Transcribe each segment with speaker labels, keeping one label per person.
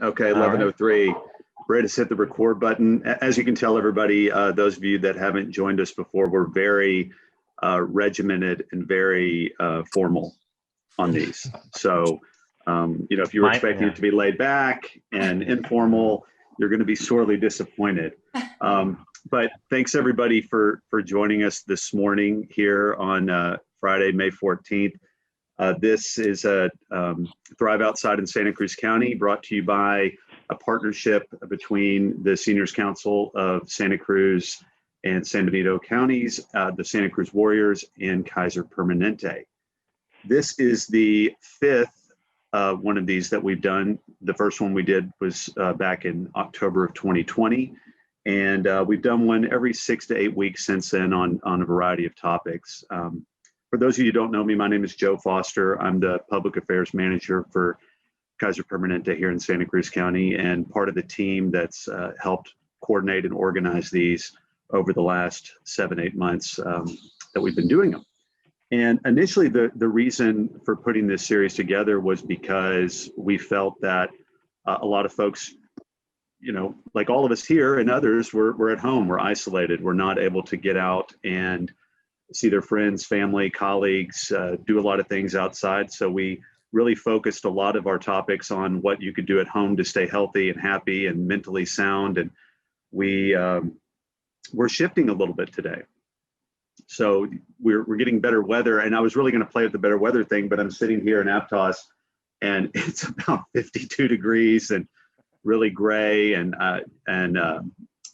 Speaker 1: Okay,
Speaker 2: All right.
Speaker 1: 11:03. Brett has hit the record button. As you can tell, everybody, those of you that haven't joined us before, we're very regimented and very formal on these. So, if you were expecting it to be laid back and informal, you're going to be sorely disappointed. But thanks everybody for joining us this morning here on Friday, May 14th. This is a Thrive Outside in Santa Cruz County, brought to you by a partnership between the Seniors Council of Santa Cruz and San Benito counties, the Santa Cruz Warriors, and KAISER Permanente. This is the fifth one of these that we've done. The first one we did was back in October of 2020. And we've done one every 6 to 8 weeks since then on a variety of topics. For those of you who don't know me, my name is Joe Foster. I'm the Public Affairs Manager for KAISER Permanente here in Santa Cruz County, and part of the team that's helped coordinate and organize these over the last 7-8 months that we've been doing them. And initially, the reason for putting this series together was because we felt that a lot of folks, like all of us here and others, we're at home, we're isolated, we're not able to get out and see their friends, family, colleagues, do a lot of things outside. So we really focused a lot of our topics on what you could do at home to stay healthy and happy and mentally sound. And we're shifting a little bit today. So we're getting better weather. And I was really going to play with the better weather thing, but I'm sitting here in Aptos and it's about 52 degrees and really gray. And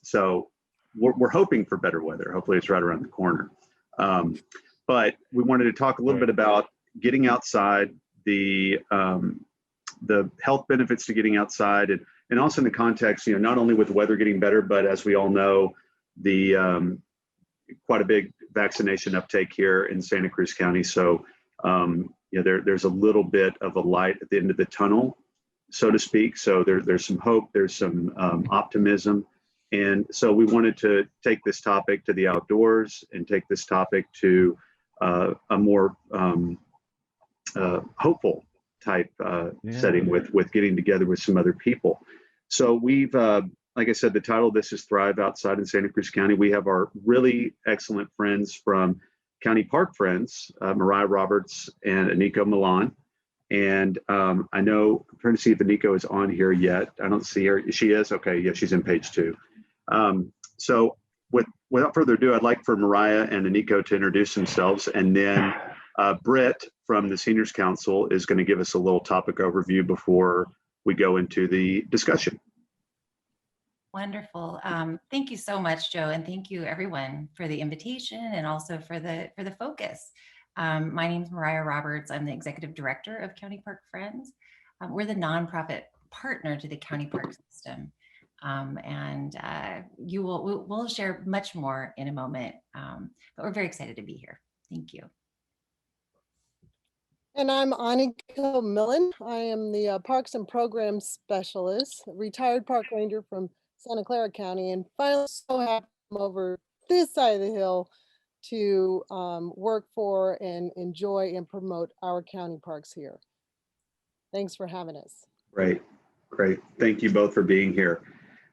Speaker 1: so we're hoping for better weather. Hopefully it's right around the corner. But we wanted to talk a little bit about getting outside, the health benefits to getting outside, and also in the context, not only with the weather getting better, but as we all know, the quite a big vaccination uptake here in Santa Cruz County. So there's a little bit of a light at the end of the tunnel, so to speak. So there's some hope, there's some optimism. And so we wanted to take this topic to the outdoors and take this topic to a more hopeful type setting with getting together with some other people. So we've, like I said, the title of this is Thrive Outside in Santa Cruz County. We have our really excellent friends from County Park Friends, Mariah Roberts and Aniko Milan. And I know, I'm trying to see if Aniko is on here yet. I don't see her. She is? Okay, yeah, she's in page 2. So without further ado, I'd like for Mariah and Aniko to introduce themselves, and then Britt from the Seniors Council is going to give us a little topic overview before we go into the discussion.
Speaker 3: Wonderful. Thank you so much, Joe, and thank you everyone for the invitation and also for the focus. My name is Mariah Roberts. I'm the Executive Director of County Park Friends. We're the nonprofit partner to the County Park System. We'll share much more in a moment, but we're very excited to be here. Thank you.
Speaker 4: And I'm Aniko Milan. I am the Parks and Programs Specialist, retired park ranger from Santa Clara County, and finally so happy to come over this side of the hill to work for and enjoy and promote our county parks here. Thanks for having us.
Speaker 1: Great. Thank you both for being here.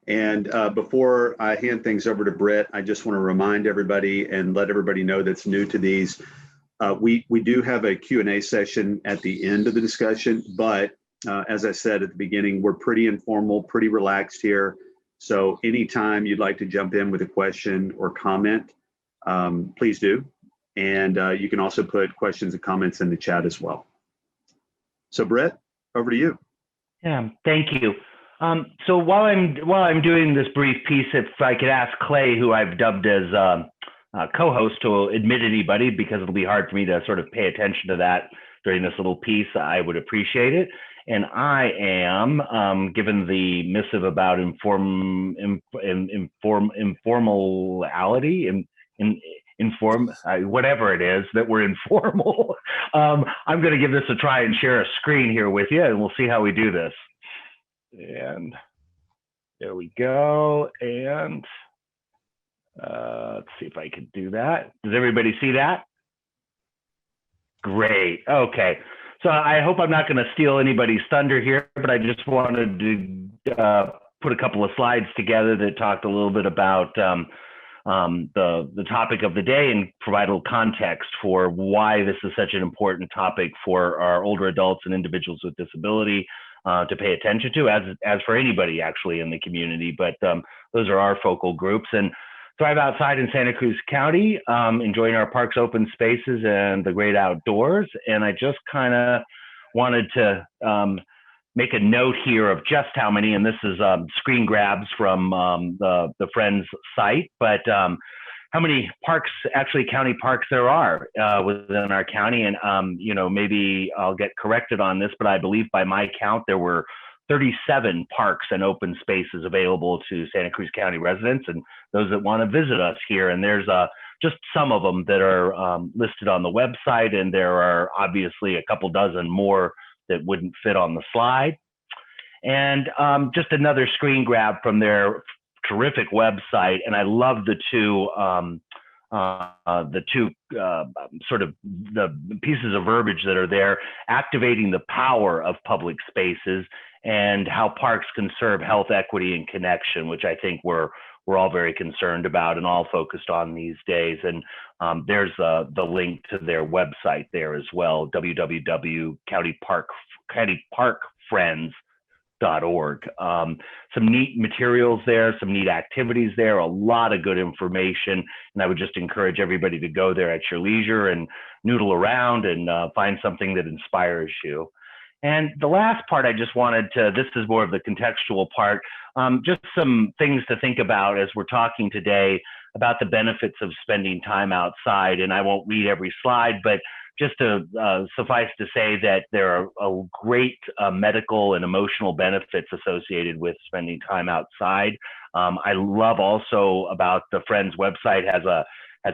Speaker 1: And before I hand things over to Britt, I just want to remind everybody and let everybody know that's new to these. We do have a Q&A session at the end of the discussion, but as I said at the beginning, we're pretty informal, pretty relaxed here. So anytime you'd like to jump in with a question or comment, please do. And you can also put questions and comments in the chat as well. So Britt, over to you.
Speaker 2: Yeah, thank you. So while I'm doing this brief piece, if I could ask Clay, who I've dubbed as co-host, to admit anybody, because it'll be hard for me to sort of pay attention to that during this little piece, I would appreciate it. And I am, given the missive about informality, whatever it is, that we're informal, I'm going to give this a try and share a screen here with you, and we'll see how we do this. And there we go. And let's see if I can do that. Does everybody see that? Great. Okay. So I hope I'm not going to steal anybody's thunder here, but I just wanted to put a couple of slides together that talked a little bit about the topic of the day and provide a little context for why this is such an important topic for our older adults and individuals with disability to pay attention to, as for anybody actually in the community. But those are our focal groups. And thrive outside in Santa Cruz County, enjoying our parks, open spaces, and the great outdoors. And I just kind of wanted to make a note here of just how many, and this is screen grabs from the Friends site, but how many parks, actually county parks there are within our county. And, you know, maybe I'll get corrected on this, but I believe by my count, there were 37 parks and open spaces available to Santa Cruz County residents and those that want to visit us here. And there's just some of them that are listed on the website, and there are obviously a couple dozen more that wouldn't fit on the slide. And just another screen grab from their terrific website. And I love the two sort of the pieces of verbiage that are there, activating the power of public spaces and how parks can serve health, equity, and connection, which I think we're all very concerned about and all focused on these days. And there's the link to their website there as well, www.countyparkfriends.org. Some neat materials there, some neat activities there, a lot of good information. And I would just encourage everybody to go there at your leisure and noodle around and find something that inspires you. And the last part I just wanted to, this is more of the contextual part, just some things to think about as we're talking today about the benefits of spending time outside. And I won't read every slide, but just to suffice to say that there are a great medical and emotional benefits associated with spending time outside. I love also about the Friends website has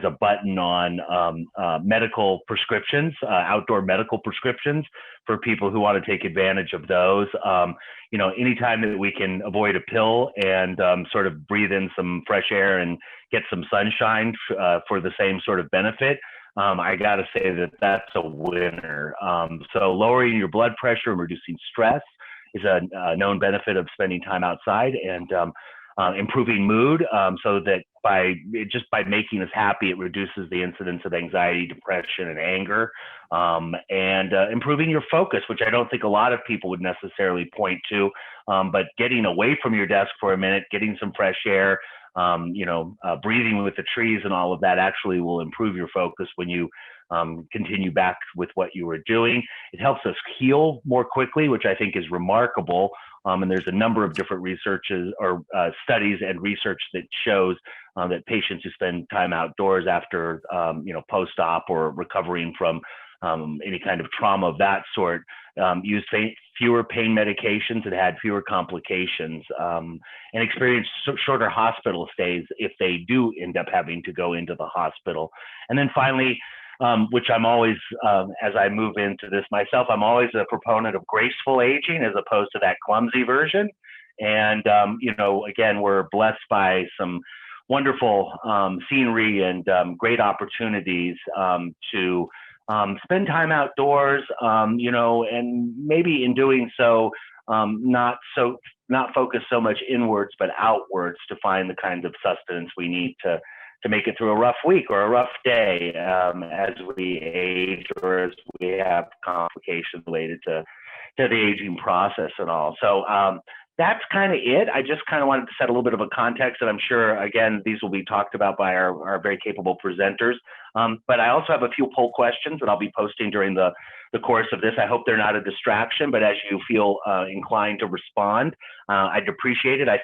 Speaker 2: a button on medical prescriptions, outdoor medical prescriptions for people who want to take advantage of those. You know, anytime that we can avoid a pill and sort of breathe in some fresh air and get some sunshine for the same sort of benefit, I got to say that that's a winner. So lowering your blood pressure and reducing stress is a known benefit of spending time outside, and improving mood, so that by making us happy, it reduces the incidence of anxiety, depression, and anger, and improving your focus, which I don't think a lot of people would necessarily point to, but getting away from your desk for a minute, getting some fresh air, you know, breathing with the trees and all of that actually will improve your focus when you continue back with what you were doing. It helps us heal more quickly, which I think is remarkable. And there's a number of different researches or studies and research that shows that patients who spend time outdoors after, you know, post-op or recovering from any kind of trauma of that sort, used fewer pain medications and had fewer complications, and experienced shorter hospital stays if they do end up having to go into the hospital. And then finally, which I'm always, as I move into this myself, I'm always a proponent of graceful aging as opposed to that clumsy version. And, you know, again, we're blessed by some wonderful scenery and great opportunities to spend time outdoors, you know, and maybe in doing so, not focus so much inwards, but outwards to find the kind of sustenance we need to make it through a rough week or a rough day as we age or as we have complications related to the aging process and all. So that's kind of it. I just kind of wanted to set a little bit of a context, and I'm sure, again, these will be talked about by our very capable presenters. But I also have a few poll questions that I'll be posting during the course of this. I hope they're not a distraction, but as you feel inclined to respond, I'd appreciate it. I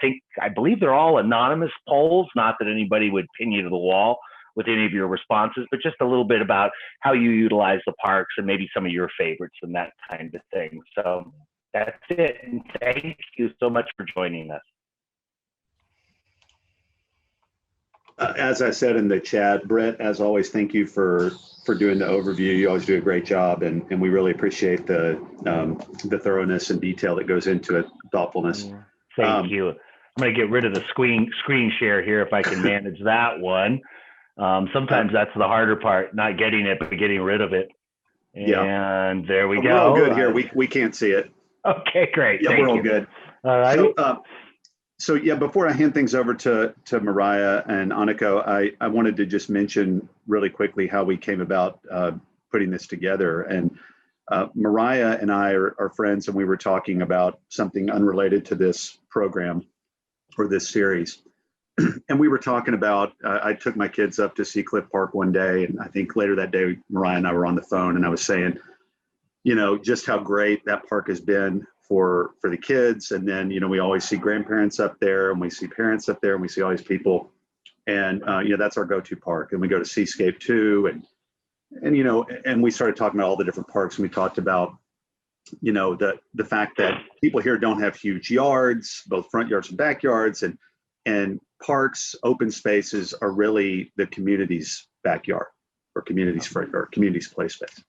Speaker 2: believe they're all anonymous polls, not that anybody would pin you to the wall with any of your responses, but just a little bit about how you utilize the parks and maybe some of your favorites and that kind of thing. So that's it. And thank you so much for joining us.
Speaker 1: As I said in the chat, Brett, as always, thank you for doing the overview. You always do a great job, and we really appreciate the thoroughness and detail that goes into it, thoughtfulness.
Speaker 2: Thank you. I'm going to get rid of the screen share here if I can manage that one. Sometimes that's the harder part, not getting it, but getting rid of it.
Speaker 1: Yeah.
Speaker 2: And there we go.
Speaker 1: We're all good here. We can't see it.
Speaker 2: Okay, great.
Speaker 1: Yeah,
Speaker 2: Thank
Speaker 1: we're all
Speaker 2: you.
Speaker 1: good.
Speaker 2: All right.
Speaker 1: So yeah, before I hand things over to Mariah and Aniko, I wanted to just mention really quickly how we came about putting this together. And Mariah and I are friends, and we were talking about something unrelated to this program or this series. And we were talking about, I took my kids up to Seacliff Park one day, and I think later that day, Mariah and I were on the phone, and I was saying, you know, just how great that park has been for the kids. And then, you know, we always see grandparents up there, and we see parents up there, and we see all these people. And, you know, that's our go-to park. And we go to Seascape too. And, you know, and we started talking about all the different parks, and we talked about, you know, the fact that people here don't have huge yards, both front yards and backyards, and parks, open spaces are really the community's backyard or community's front or community's play space.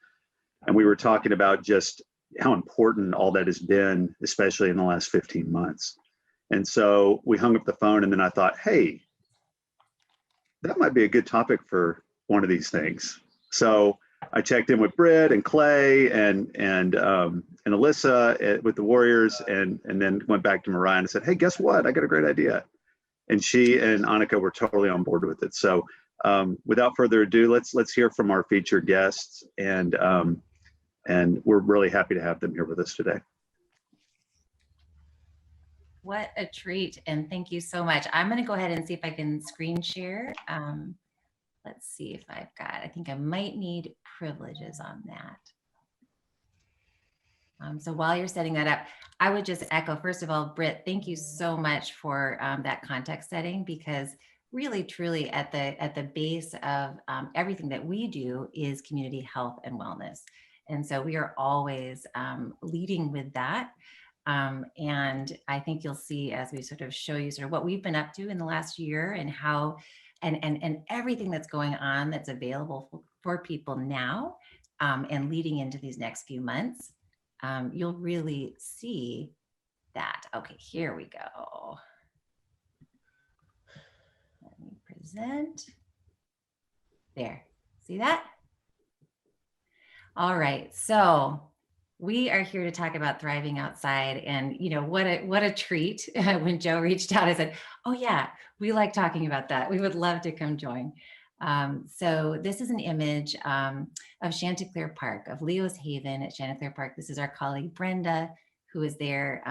Speaker 1: And we were talking about just how important all that has been, especially in the last 15 months. And so we hung up the phone, and then I thought, hey, that might be a good topic for one of these things. So I checked in with Britt and Clay and Alyssa with the Warriors, and then went back to Mariah and said, hey, guess what? I got a great idea. And she and Aniko were totally on board with it. So without further ado, let's hear from our featured guests, and we're really happy to have them here with us today.
Speaker 3: What a treat, and thank you so much. I'm going to go ahead and see if I can screen share. Let's see if I think I might need privileges on that. So while you're setting that up, I would just echo, first of all, Britt, thank you so much for that context setting, because really, truly at the base of everything that we do is community health and wellness. And so we are always leading with that. And I think you'll see as we sort of show you sort of what we've been up to in the last year, and how and everything that's going on that's available for people now, and leading into these next few months. You'll really see that. Okay, here we go. Let me present. There, see that? All right, so we are here to talk about thriving outside, and you know, what a treat. When Joe reached out, I said, oh yeah, we like talking about that. We would love to come join. So this is an image of Chanticleer Park, of Leo's Haven at Chanticleer Park. This is our colleague Brenda, who is there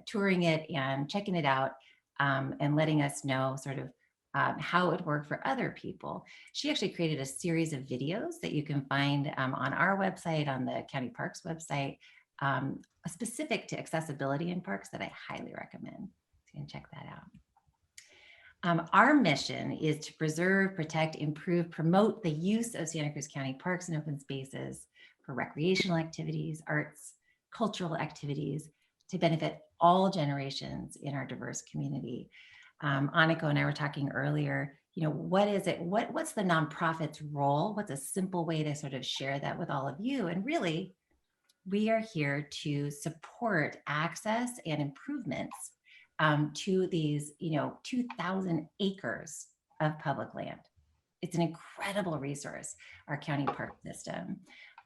Speaker 3: touring it and checking it out, and letting us know sort of how it would work for other people. She actually created a series of videos that you can find on our website, on the County Parks website, specific to accessibility in parks, that I highly recommend. So you can check that out. Our mission is to preserve, protect, improve, promote the use of Santa Cruz County parks and open spaces for recreational activities, arts, cultural activities, to benefit all generations in our diverse community. Aniko and I were talking earlier, you know, what is it? What's the nonprofit's role? What's a simple way to sort of share that with all of you? And really, we are here to support access and improvements to these, you know, 2,000 acres of public land. It's an incredible resource, our county park system.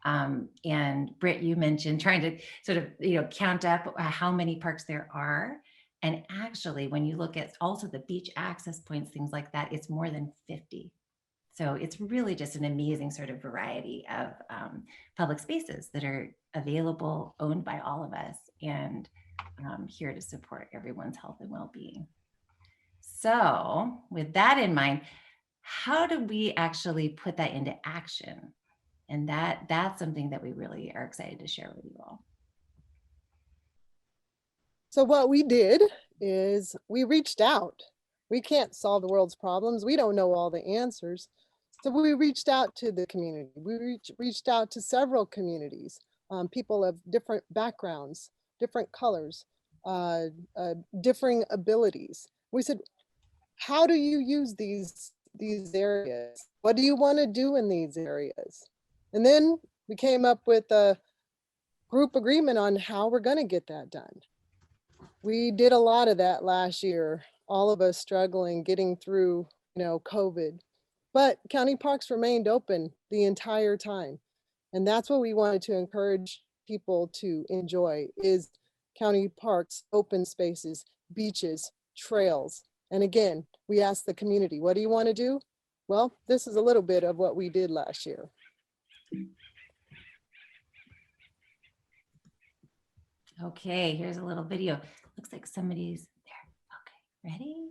Speaker 3: And Britt, you mentioned trying to sort of, you know, count up how many parks there are. And actually, when you look at also the beach access points, things like that, it's more than 50. So it's really just an amazing sort of variety of public spaces that are available, owned by all of us, and here to support everyone's health and well-being. So with that in mind, how do we actually put that into action? And that's something that we really are excited to share with you all.
Speaker 4: So what we did is we reached out. We can't solve the world's problems. We don't know all the answers. So we reached out to the community. We reached out to several communities, people of different backgrounds, different colors, differing abilities. We said, how do you use these areas? What do you want to do in these areas? And then we came up with a group agreement on how we're going to get that done. We did a lot of that last year, all of us struggling, getting through, you know, COVID. But county parks remained open the entire time. And that's what we wanted to encourage people to enjoy is county parks, open spaces, beaches, trails. And again, we asked the community, what do you want to do? Well, this is a little bit of what we did last year.
Speaker 3: Okay, here's a little video. Looks like somebody's there. Okay, ready?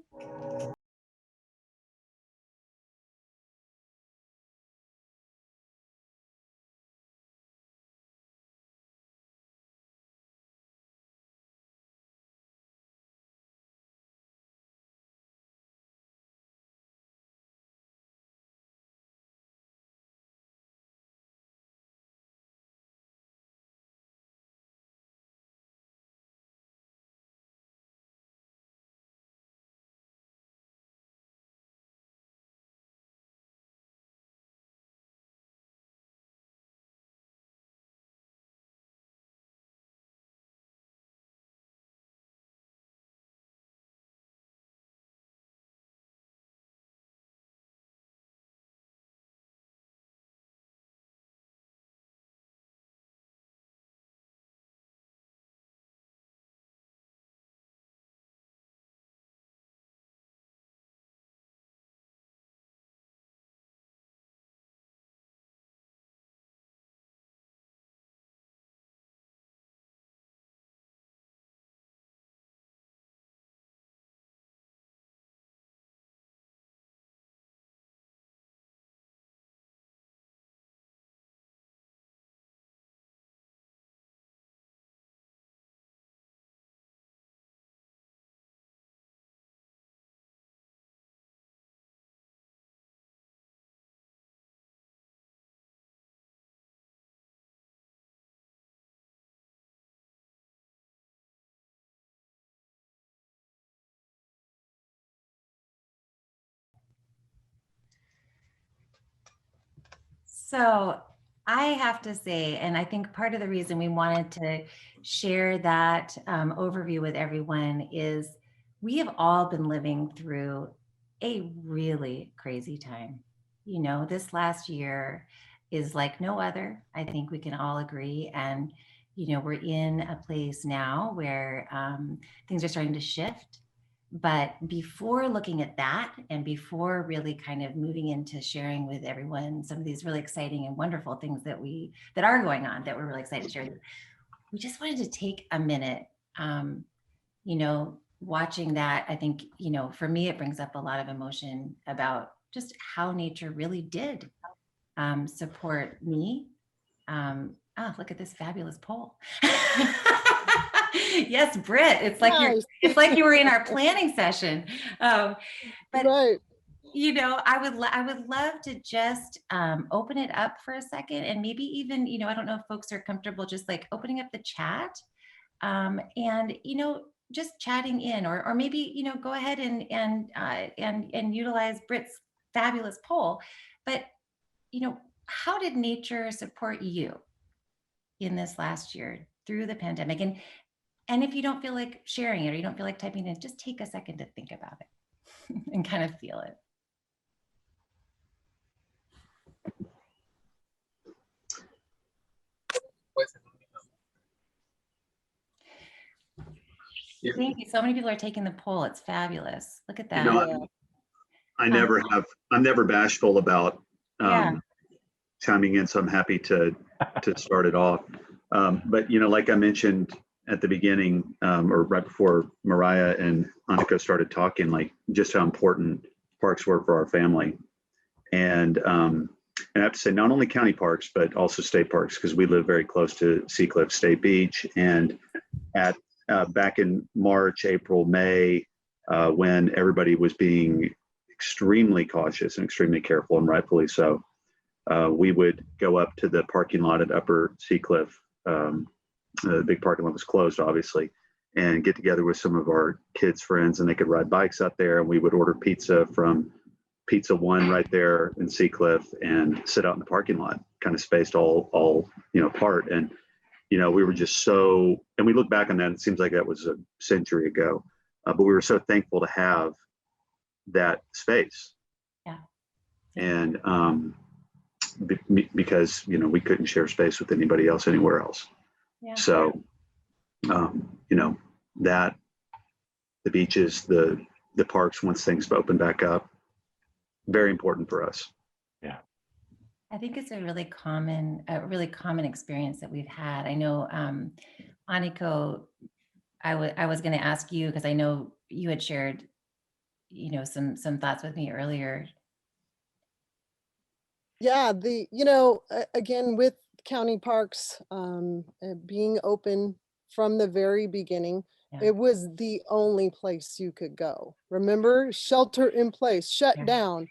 Speaker 3: So I have to say, and I think part of the reason we wanted to share that overview with everyone is we have all been living through a really crazy time. You know, this last year is like no other. I think we can all agree. And, you know, we're in a place now where things are starting to shift. But before looking at that and before really kind of moving into sharing with everyone some of these really exciting and wonderful things that are going on that we're really excited to share, we just wanted to take a minute. You know, watching that, I think, you know, for me, it brings up a lot of emotion about just how nature really did support me. Look at this fabulous poll. Yes, Britt, it's like
Speaker 4: Nice.
Speaker 3: it's like you were in our planning session. But
Speaker 4: Right.
Speaker 3: you know, I would love to just open it up for a second, and maybe even, you know, I don't know if folks are comfortable just like opening up the chat, and you know, just chatting in, or maybe, you know, go ahead and utilize Britt's fabulous poll. But you know, how did nature support you in this last year through the pandemic? And if you don't feel like sharing it or you don't feel like typing it in, just take a second to think about it and kind of feel it. Thank you. So many people are taking the poll. It's fabulous. Look at that.
Speaker 1: You know, I'm never bashful about
Speaker 3: Yeah.
Speaker 1: chiming in, so I'm happy to start it off. But you know, like I mentioned at the beginning, or right before Mariah and Aniko started talking, like just how important parks were for our family. And I have to say, not only county parks, but also state parks, because we live very close to Seacliff State Beach. And at back in March, April, May, when everybody was being extremely cautious and extremely careful, and rightfully so, we would go up to the parking lot at Upper Seacliff. The big parking lot was closed, obviously, and get together with some of our kids' friends, and they could ride bikes up there, and we would order pizza from Pizza One right there in Seacliff and sit out in the parking lot, kind of spaced all you know, apart. And you know, we were just so, and we look back on that, it seems like that was a century ago, but we were so thankful to have that space.
Speaker 3: Yeah.
Speaker 1: And because, you know, we couldn't share space with anybody else anywhere else.
Speaker 3: Yeah.
Speaker 1: So, you know, that the beaches, the parks, once things open back up, very important for us.
Speaker 2: Yeah.
Speaker 3: I think it's a really common experience that we've had. I know, Aniko, I was going to ask you, because I know you had shared, you know, some thoughts with me earlier.
Speaker 4: Yeah, you know, again, with county parks being open from the very beginning,
Speaker 3: Yeah.
Speaker 4: it was the only place you could go. Remember, shelter in place, shut
Speaker 3: Yeah.
Speaker 4: down.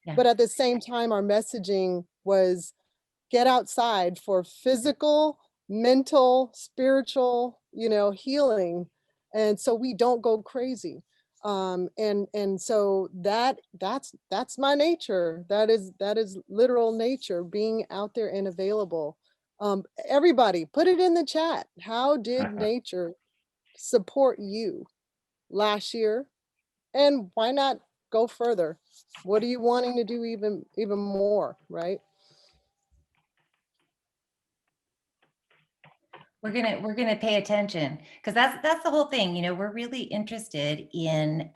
Speaker 3: Yeah.
Speaker 4: But at the same time, our messaging was get outside for physical, mental, spiritual, you know, healing. And so we don't go crazy. And so that's my nature. That is literal nature, being out there and available. Everybody put it in the chat. How did nature support you last year? And why not go further? What are you wanting to do even more, right?
Speaker 3: We're gonna pay attention, because that's the whole thing. You know, we're really interested in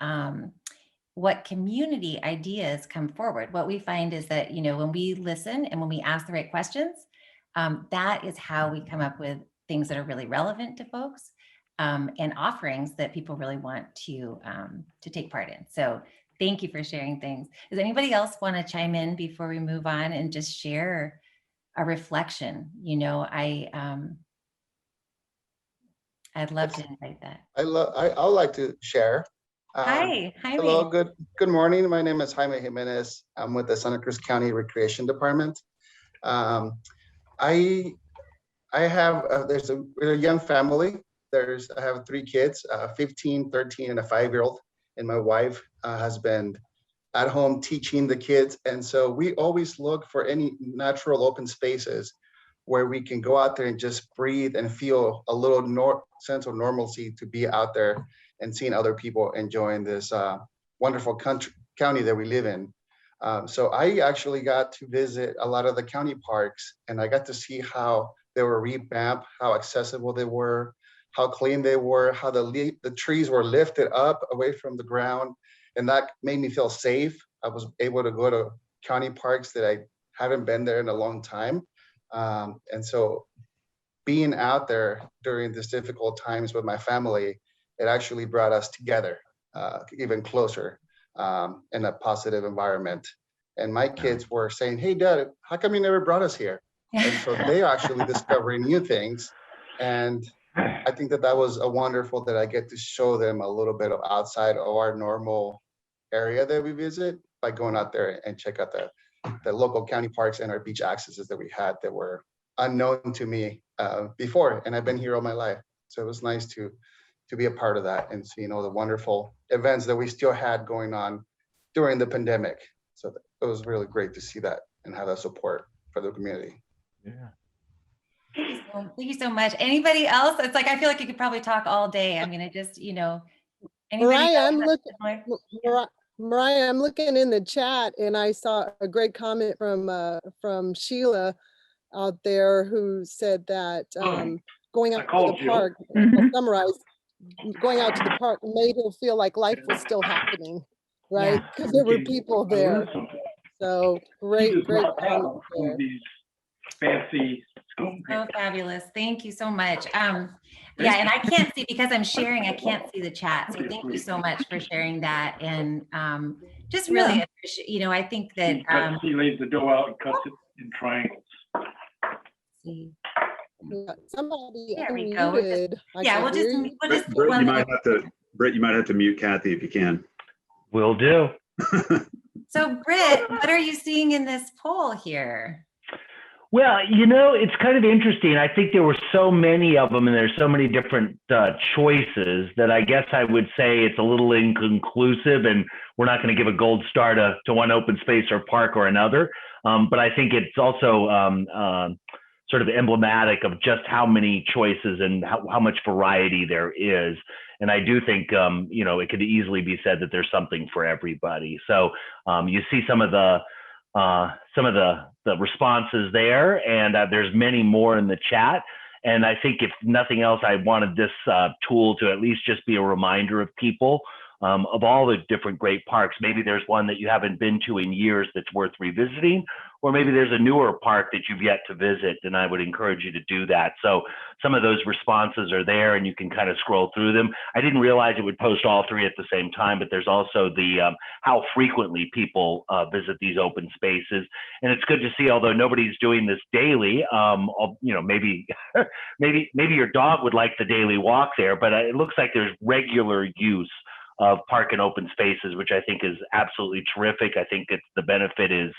Speaker 3: what community ideas come forward. What we find is that, you know, when we listen and when we ask the right questions, that is how we come up with things that are really relevant to folks, and offerings that people really want to take part in. So thank you for sharing things. Does anybody else want to chime in before we move on and just share a reflection? You know, I'd love to invite that.
Speaker 5: I'd like to share.
Speaker 3: Hi, Jaime.
Speaker 5: Hello, good morning. My name is Jaime Jimenez. I'm with the Santa Cruz County Recreation Department. I have we're a young family. I have 3 kids, 15, 13, and a 5-year-old. And my wife has been at home teaching the kids. And so we always look for any natural open spaces where we can go out there and just breathe and feel a little sense of normalcy, to be out there and seeing other people enjoying this wonderful county that we live in. So I actually got to visit a lot of the county parks, and I got to see how they were revamped, how accessible they were, how clean they were, how the trees were lifted up away from the ground. And that made me feel safe. I was able to go to county parks that I haven't been there in a long time. And so being out there during these difficult times with my family, it actually brought us together even closer in a positive environment. And my kids were saying, "Hey, Dad, how come you never brought us here?" And so they are actually discovering new things. And I think that was a wonderful that I get to show them a little bit of outside of our normal area that we visit by going out there and check out the local county parks and our beach accesses that we had that were unknown to me before. And I've been here all my life. So it was nice to be a part of that and seeing all the wonderful events that we still had going on during the pandemic. So it was really great to see that and have that support for the community.
Speaker 2: Yeah.
Speaker 3: Thank you so much. Anybody else? It's like, I feel like you could probably talk all day. I'm going to just, you know,
Speaker 4: Mariah, Mariah, I'm looking in the chat, and I saw a great comment from Sheila out there, who said that going out to the park, I'll summarize, going out to the park made her feel like life was still happening, right? Because there were people there. So great comment there.
Speaker 6: Fancy.
Speaker 3: Oh, fabulous. Thank you so much. Yeah, and I can't see, because I'm sharing, I can't see the chat. So thank you so much for sharing that. And just really appreciate, you know, I think that
Speaker 6: He lays the dough out and cuts it in triangles.
Speaker 3: see.
Speaker 4: Somebody
Speaker 3: There we go.
Speaker 4: unmuted.
Speaker 3: We'll just
Speaker 1: Britt, you might have to mute Kathy if you can.
Speaker 2: Will do.
Speaker 3: So Britt, what are you seeing in this poll here?
Speaker 2: Well, you know, it's kind of interesting. I think there were so many of them, and there's so many different choices, that I guess I would say it's a little inconclusive, and we're not going to give a gold star to one open space or park or another. But I think it's also sort of emblematic of just how many choices and how much variety there is. And I do think, you know, it could easily be said that there's something for everybody. So you see some of the the responses there, and there's many more in the chat. And I think if nothing else, I wanted this tool to at least just be a reminder of people of all the different great parks. Maybe there's one that you haven't been to in years that's worth revisiting, or maybe there's a newer park that you've yet to visit, and I would encourage you to do that. So some of those responses are there, and you can kind of scroll through them. I didn't realize it would post all three at the same time, but there's also the how frequently people visit these open spaces. And it's good to see, although nobody's doing this daily, maybe maybe your dog would like the daily walk there, but it looks like there's regular use of park and open spaces, which I think is absolutely terrific. I think the benefit is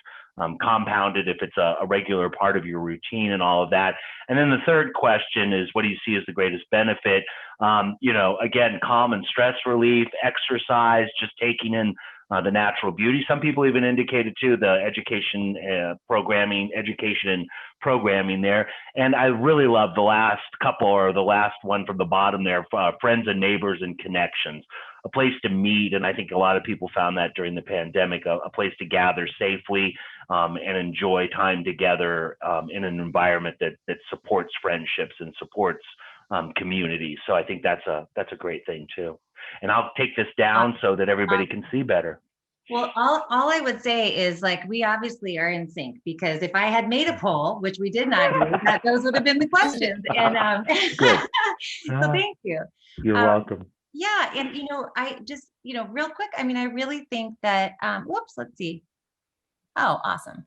Speaker 2: compounded if it's a regular part of your routine and all of that. And then the third question is, what do you see as the greatest benefit? Again, calm and stress relief, exercise, just taking in the natural beauty. Some people even indicated too the education and programming there. And I really love the last couple, or the last one from the bottom there, friends and neighbors and connections, a place to meet. And I think a lot of people found that during the pandemic, a place to gather safely and enjoy time together in an environment that supports friendships and supports community. So I think that's a great thing too. And I'll take this down so that everybody can see better.
Speaker 3: Well, all I would say is, like, we obviously are in sync, because if I had made a poll, which we did not do, those would have been the questions. And
Speaker 2: Good.
Speaker 3: So thank you.
Speaker 2: You're welcome.
Speaker 3: Yeah, and I just, real quick, I mean, I really think that, let's see. Oh, awesome.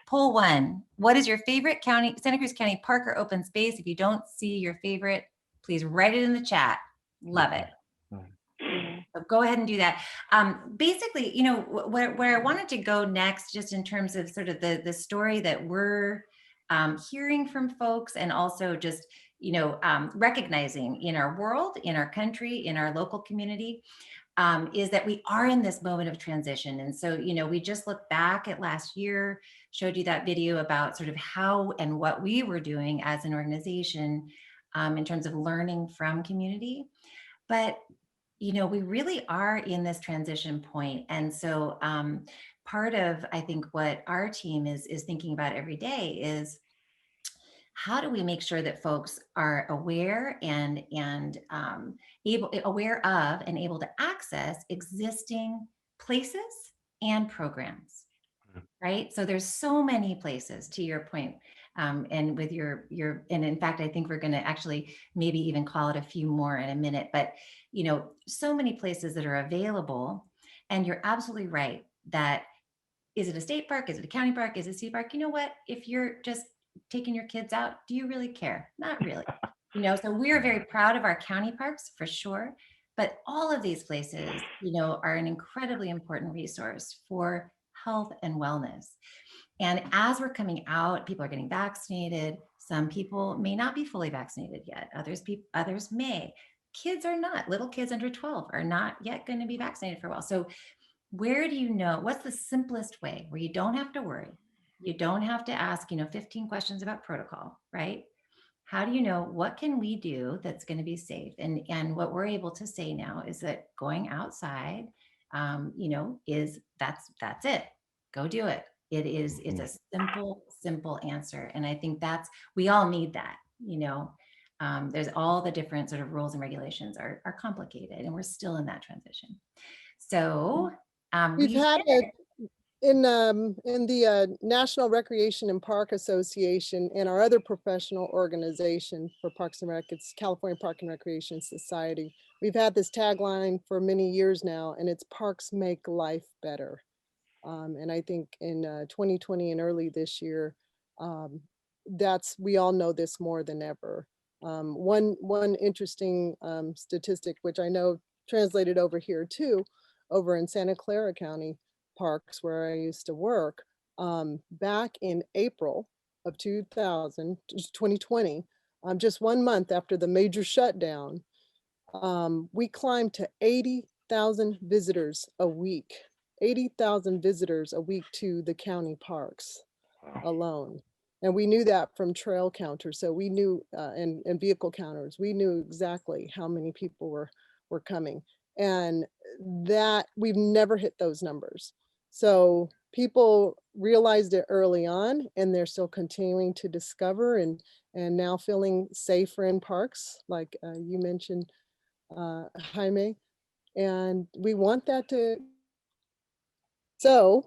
Speaker 3: Poll 1, what is your favorite Santa Cruz County park or open space? If you don't see your favorite, please write it in the chat. Love it. So go ahead and do that. Basically, where I wanted to go next, just in terms of sort of the story that we're hearing from folks, and also just, recognizing in our world, in our country, in our local community, is that we are in this moment of transition. And so, we just looked back at last year, showed you that video about sort of how and what we were doing as an organization in terms of learning from community. But we really are in this transition point. And so part of, I think, what our team is thinking about every day is, how do we make sure that folks are aware and aware of and able to access existing places and programs, right? So there's so many places, to your point. And with and in fact, I think we're going to actually maybe even call it a few more in a minute, but so many places that are available. And you're absolutely right that, is it a state park? Is it a county park? Is it a city park? You know what? If you're just taking your kids out, do you really care? Not really. So we're very proud of our county parks for sure. But all of these places, are an incredibly important resource for health and wellness. And as we're coming out, people are getting vaccinated. Some people may not be fully vaccinated yet. Others may. Kids are not. Little kids under 12 are not yet going to be vaccinated for a while. So where do you know? What's the simplest way where you don't have to worry? You don't have to ask, 15 questions about protocol, right? How do you know what can we do that's going to be safe? And what we're able to say now is that going outside, is that's it. Go do it. It's a simple answer. And I think we all need that, there's all the different sort of rules and regulations are complicated, and we're still in that transition. So
Speaker 4: we've had in the National Recreation and Park Association and our other professional organization for Parks and Rec, it's California Park and Recreation Society. We've had this tagline for many years now, and it's "Parks Make Life Better." And I think in 2020 and early this year, we all know this more than ever. One interesting statistic, which I know translated over here too, over in Santa Clara County parks where I used to work, back in April of 2020, just 1 month after the major shutdown, we climbed to 80,000 visitors a week. 80,000 visitors a week to the county parks alone. And we knew that from trail counters. So we knew, and vehicle counters, we knew exactly how many people were coming. And that we've never hit those numbers. So people realized it early on, and they're still continuing to discover and now feeling safer in parks, like you mentioned, Jaime. And we want that to. So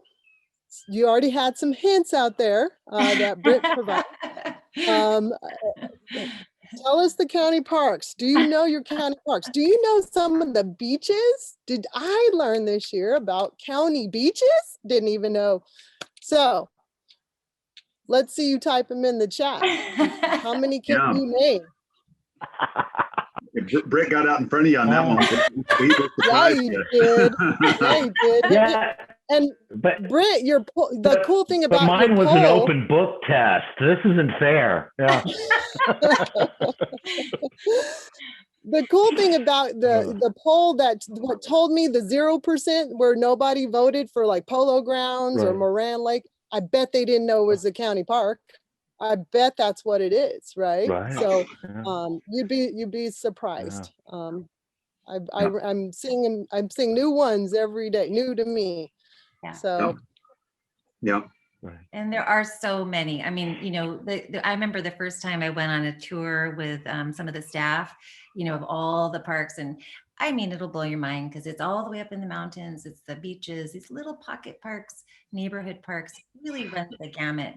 Speaker 4: you already had some hints out there that Britt provided. Tell us the county parks. Do you know your county parks? Do you know some of the beaches? Did I learn this year about county beaches? Didn't even know. So let's see you type them in the chat. How many can
Speaker 1: Yeah.
Speaker 4: you name?
Speaker 1: Britt got out in front of you on that one. We were
Speaker 4: Yeah,
Speaker 1: surprised
Speaker 4: you
Speaker 1: you.
Speaker 4: did. Yeah, you did.
Speaker 2: Yeah,
Speaker 4: And
Speaker 2: but
Speaker 4: Britt, the cool thing
Speaker 2: but
Speaker 4: about
Speaker 2: mine
Speaker 4: your
Speaker 2: was an
Speaker 4: poll,
Speaker 2: open book test. This isn't fair. Yeah.
Speaker 4: the cool thing about the poll that what told me the 0% where nobody voted for like Polo Grounds or
Speaker 2: Right.
Speaker 4: Moran Lake, I bet they didn't know it was a county park. I bet that's what it is, right?
Speaker 2: Right.
Speaker 4: So
Speaker 2: Yeah.
Speaker 4: you'd be surprised.
Speaker 1: Yeah.
Speaker 4: I'm seeing new ones every day, new to me.
Speaker 3: Yeah.
Speaker 4: So
Speaker 1: Yeah.
Speaker 3: And there are so many. I mean, you know, I remember the first time I went on a tour with some of the staff, you know, of all the parks. And I mean, it'll blow your mind because it's all the way up in the mountains. It's the beaches, these little pocket parks, neighborhood parks, really run the gamut.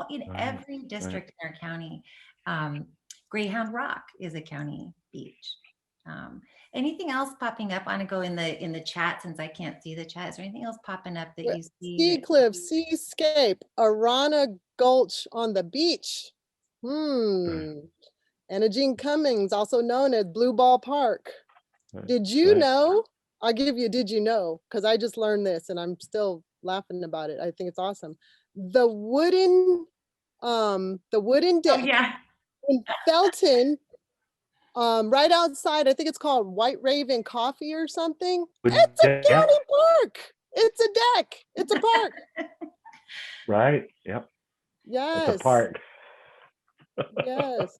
Speaker 3: In every district in our county. Greyhound Rock is a county beach. Anything else popping up? Aniko, in the chat, since I can't see the chat, is there anything else popping up that you see?
Speaker 4: Sea Cliff, Seascape, Arana Gulch on the beach. Anna Jean Cummings, also known as Blue Ball Park. Did you know? I'll give you, did you know? Because I just learned this and I'm still laughing about it. I think it's awesome. The wooden deck
Speaker 3: Oh, yeah.
Speaker 4: in Felton, right outside, I think it's called White Raven Coffee or something. It's a county park. It's a deck. It's a park.
Speaker 2: Right. Yep.
Speaker 4: Yes.
Speaker 2: It's a park.
Speaker 4: Yes.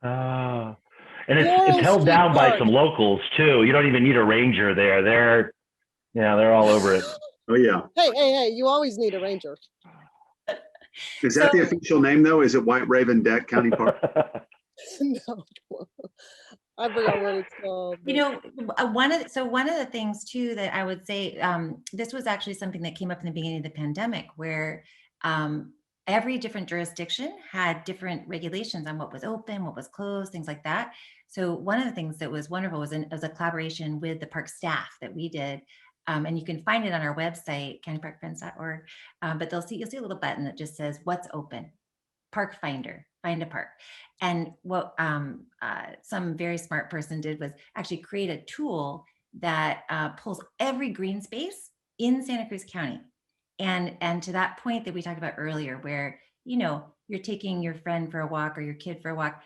Speaker 2: And
Speaker 4: Laurel
Speaker 2: it's held
Speaker 4: Street
Speaker 2: down by
Speaker 4: Park.
Speaker 2: some locals too. You don't even need a ranger there. They're all over it.
Speaker 1: Oh, yeah.
Speaker 4: Hey, you always need a ranger.
Speaker 1: Is that the official name, though? Is it White Raven Deck County Park?
Speaker 4: No, I forgot what it's called.
Speaker 3: You know, one of the things too that I would say, this was actually something that came up in the beginning of the pandemic, where every different jurisdiction had different regulations on what was open, what was closed, things like that. So one of the things that was wonderful was a collaboration with the park staff that we did. And you can find it on our website, countyparkfriends.org. But you'll see a little button that just says what's open, Park Finder, find a park. And what some very smart person did was actually create a tool that pulls every green space in Santa Cruz County. And to that point that we talked about earlier, where, you know, you're taking your friend for a walk or your kid for a walk,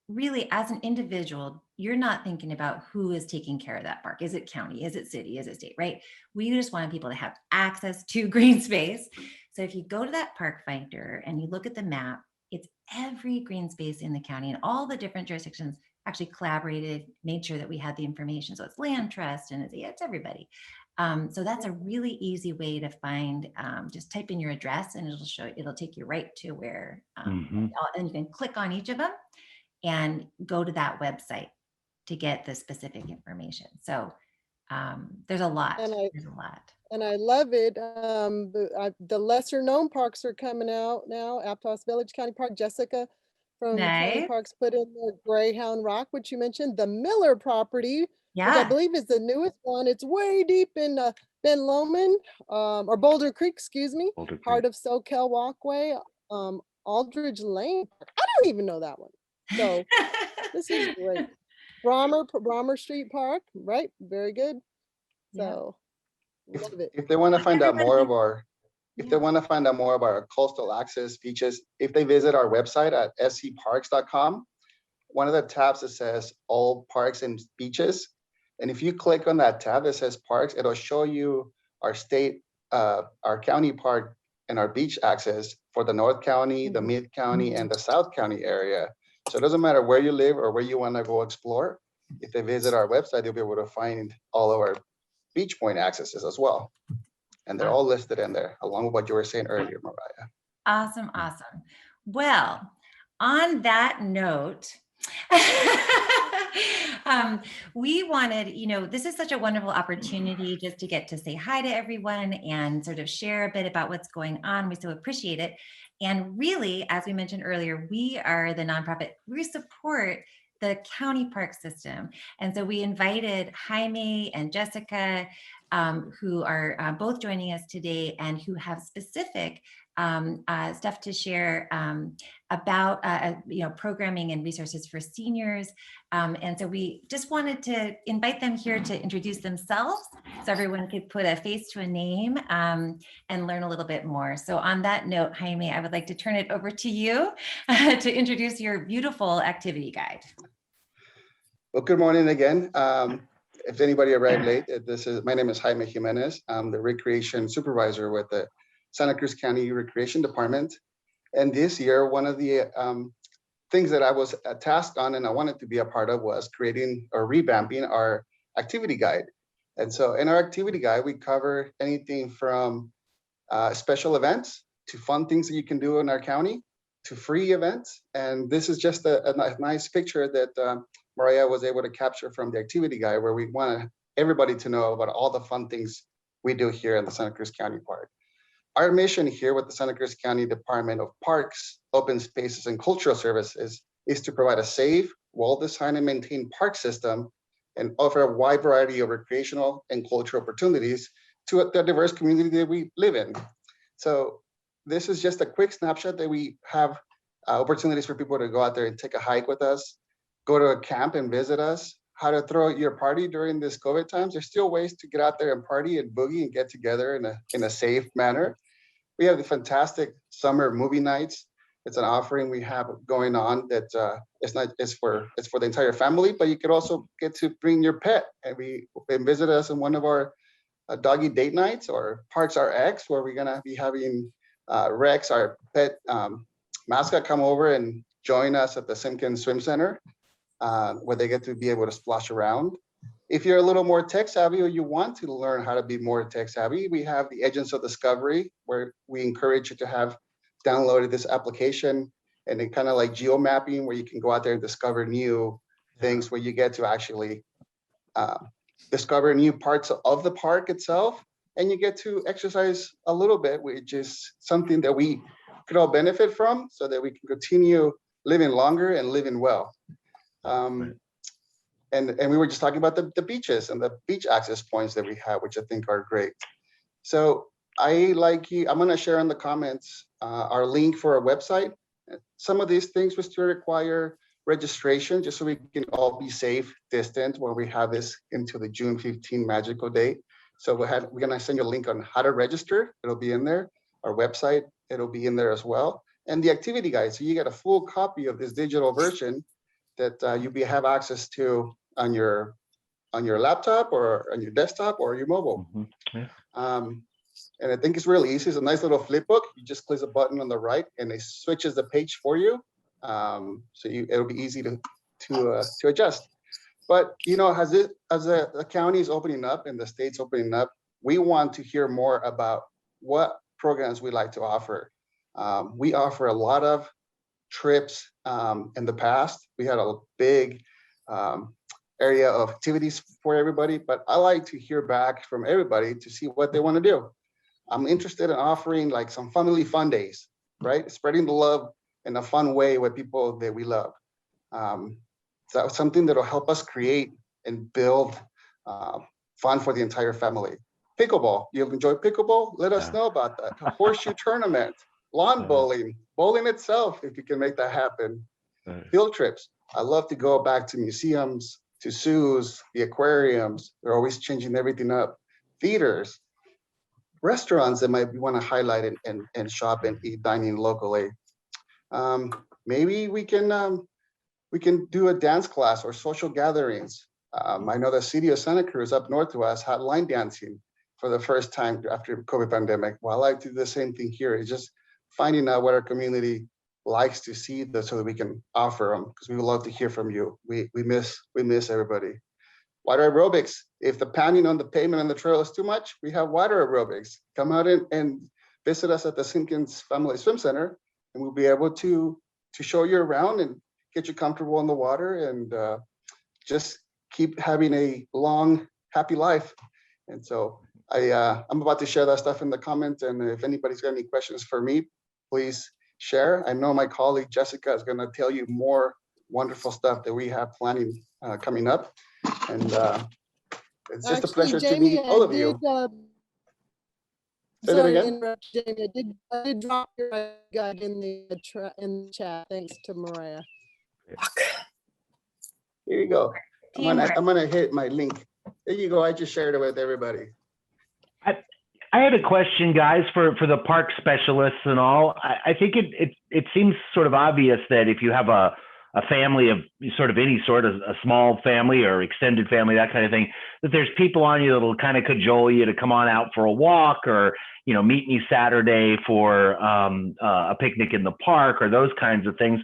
Speaker 3: really as an individual, you're not thinking about who is taking care of that park. Is it county? Is it city? Is it state? Right? We just want people to have access to green space. So if you go to that Park Finder and you look at the map, it's every green space in the county, and all the different jurisdictions actually collaborated, made sure that we had the information. So it's land trust and it's everybody. So that's a really easy way to find. Just type in your address and it'll take you right to where, and you can click on each of them and go to that website to get the specific information. So there's a lot.
Speaker 4: And I love it. The lesser known parks are coming out now. Aptos Village County Park, Jessica from County Parks put in the Greyhound Rock, which you mentioned, the Miller property, which I believe is the newest one. It's way deep in Ben Lomond, or Boulder Creek, excuse me, part of Soquel Walkway, Aldridge Lane. I don't even know that one. So this is great. Brommer Street Park, right? Very good. So
Speaker 5: if they want to find out more of our coastal access beaches, if they visit our website at scparks.com, one of the tabs that says all parks and beaches, and if you click on that tab that says parks, it'll show you our state, our county park and our beach access for the North County, the Mid County, and the South County area. So it doesn't matter where you live or where you want to go explore. If they visit our website, they'll be able to find all of our beach point accesses as well. And they're all listed in there, along with what you were saying earlier, Mariah.
Speaker 3: Awesome, awesome. Well, on that note, we wanted, this is such a wonderful opportunity just to get to say hi to everyone and sort of share a bit about what's going on. We so appreciate it. And really, as we mentioned earlier, we are the nonprofit, we support the county park system. And so we invited Jaime and Jessica, who are both joining us today and who have specific stuff to share about programming and resources for seniors. And so we just wanted to invite them here to introduce themselves so everyone could put a face to a name and learn a little bit more. So on that note, Jaime, I would like to turn it over to you to introduce your beautiful activity guide.
Speaker 5: Well, good morning again. If anybody arrived late, my name is Jaime Jimenez. I'm the recreation supervisor with the Santa Cruz County Recreation Department. And this year, one of the things that I was tasked on and I wanted to be a part of was creating or revamping our activity guide. And so in our activity guide, we cover anything from special events to fun things that you can do in our county to free events. And this is just a nice picture that Mariah was able to capture from the activity guide, where we want everybody to know about all the fun things we do here in the Santa Cruz County Park. Our mission here with the Santa Cruz County Department of Parks, Open Spaces, and Cultural Services is to provide a safe, well-designed and maintained park system and offer a wide variety of recreational and cultural opportunities to the diverse community that we live in. So this is just a quick snapshot that we have opportunities for people to go out there and take a hike with us, go to a camp and visit us, how to throw your party during this COVID times. There's still ways to get out there and party and boogie and get together in a safe manner. We have the fantastic summer movie nights. It's an offering we have going on that it's for the entire family, but you could also get to bring your pet and visit us in one of our doggy date nights or Parks RX, where we're gonna be having Rex, our pet mascot, come over and join us at the Simpkins Swim Center, where they get to be able to splash around. If you're a little more tech savvy or you want to learn how to be more tech savvy, we have the Agents of Discovery, where we encourage you to have downloaded this application, and then kind of like geo mapping, where you can go out there and discover new things, where you get to actually discover new parts of the park itself, and you get to exercise a little bit, which is something that we could all benefit from, so that we can continue living longer and living well. And we were just talking about the beaches and the beach access points that we have, which I think are great. So I'm gonna share in the comments our link for our website. Some of these things will still require registration, just so we can all be safe, distant, when we have this into the June 15 magical date. So we're gonna send you a link on how to register. It'll be in there. Our website, it'll be in there as well. And the activity guide, so you get a full copy of this digital version that you have access to on your laptop or on your desktop or your mobile.
Speaker 2: Mm-hmm. Yeah.
Speaker 5: And I think it's really easy. It's a nice little flip book. You just click a button on the right and it switches the page for you. It'll be easy to adjust. But as the county is opening up and the state's opening up, we want to hear more about what programs we like to offer. We offer a lot of trips. In the past, we had a big area of activities for everybody, but I like to hear back from everybody to see what they want to do. I'm interested in offering like some family fun days, right? Spreading the love in a fun way with people that we love. So that's something that'll help us create and build fun for the entire family. Pickleball, you enjoy pickleball? Let us know about that. A horseshoe tournament, lawn bowling itself, if you can make that happen. Field trips. I love to go back to museums, to zoos, the aquariums. They're always changing everything up. Theaters, restaurants that might want to highlight it and shop and eat dining locally. Maybe we can do a dance class or social gatherings. I know the city of Santa Cruz up north to us had line dancing for the first time after COVID pandemic. Well, I like to do the same thing here. It's just finding out what our community likes to see so that we can offer them, because we would love to hear from you. We miss everybody. water aerobics. If the pounding on the pavement on the trail is too much, we have water aerobics. Come out and visit us at the Simpkins Family Swim Center, and we'll be able to show you around and get you comfortable in the water and just keep having a long, happy life. And so I'm about to share that stuff in the comments, and if anybody's got any questions for me, please share. I know my colleague Jessica is going to tell you more wonderful stuff that we have planning coming up. And it's just a pleasure to meet all of you. Say that
Speaker 4: Sorry to
Speaker 5: again?
Speaker 4: interrupt, Jamie. I did drop your guide in the chat. Thanks to Mariah.
Speaker 5: Here you go.
Speaker 3: Teamwork.
Speaker 5: I'm gonna hit my link. There you go. I just shared it with everybody.
Speaker 2: I had a question, guys, for the park specialists and all. I think it seems sort of obvious that if you have a family of sort of any sort of a small family or extended family, that kind of thing, that there's people on you that'll kind of cajole you to come on out for a walk or, you know, meet me Saturday for a picnic in the park or those kinds of things.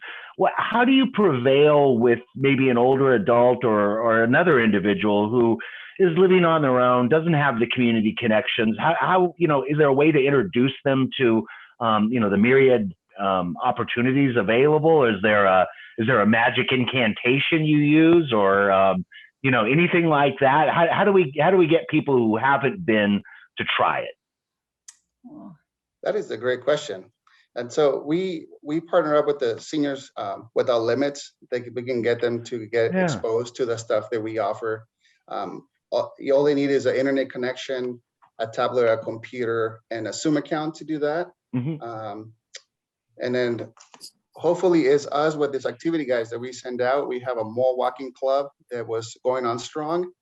Speaker 2: How do you prevail with maybe an older adult or another individual who is living on their own, doesn't have the community connections? How you know, is there a way to introduce them to, you know, the myriad opportunities available? Or is there a magic incantation you use, or you know, anything like that? How do we get people who haven't been to try it?
Speaker 5: That is a great question. And so we partner up with the seniors without limits. We can get them to get exposed to the stuff that we offer. All they need is an internet connection, a tablet, a computer, and a Zoom account to do that.
Speaker 2: Mm-hmm.
Speaker 5: And then hopefully is us with this activity guides that we send out. We have a mall walking club that was going on strong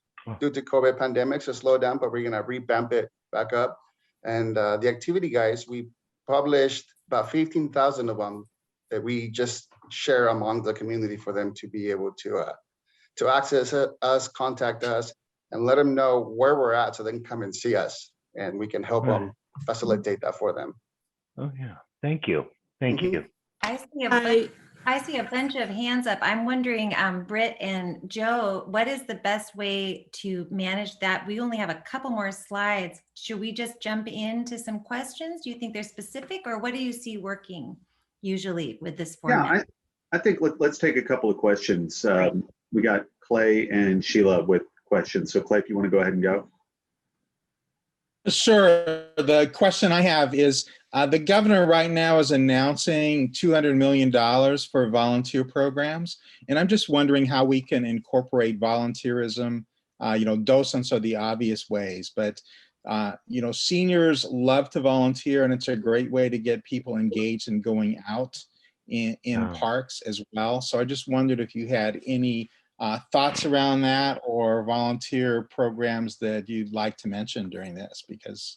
Speaker 5: due to COVID pandemic, so slow down, but we're gonna revamp it back up. And the activity guides, we published about 15,000 of them that we just share among the community for them to be able to access us, contact us, and let them know where we're at so they can come and see us, and we can help them facilitate that for them.
Speaker 2: Oh yeah, thank you. Thank you.
Speaker 3: I see a bunch of hands up. I'm wondering, Britt and Joe, what is the best way to manage that? We only have a couple more slides. Should we just jump into some questions? Do you think they're specific, or what do you see working usually with this format?
Speaker 1: Yeah, I think let's take a couple of questions. We got Clay and Sheila with questions. So Clay, if you want to go ahead and go.
Speaker 7: Sure. The question I have is, the governor right now is announcing $200 million for volunteer programs. And I'm just wondering how we can incorporate volunteerism. You know, docents are the obvious ways, but you know, seniors love to volunteer, and it's a great way to get people engaged in going out in parks as well. So I just wondered if you had any thoughts around that or volunteer programs that you'd like to mention during this, because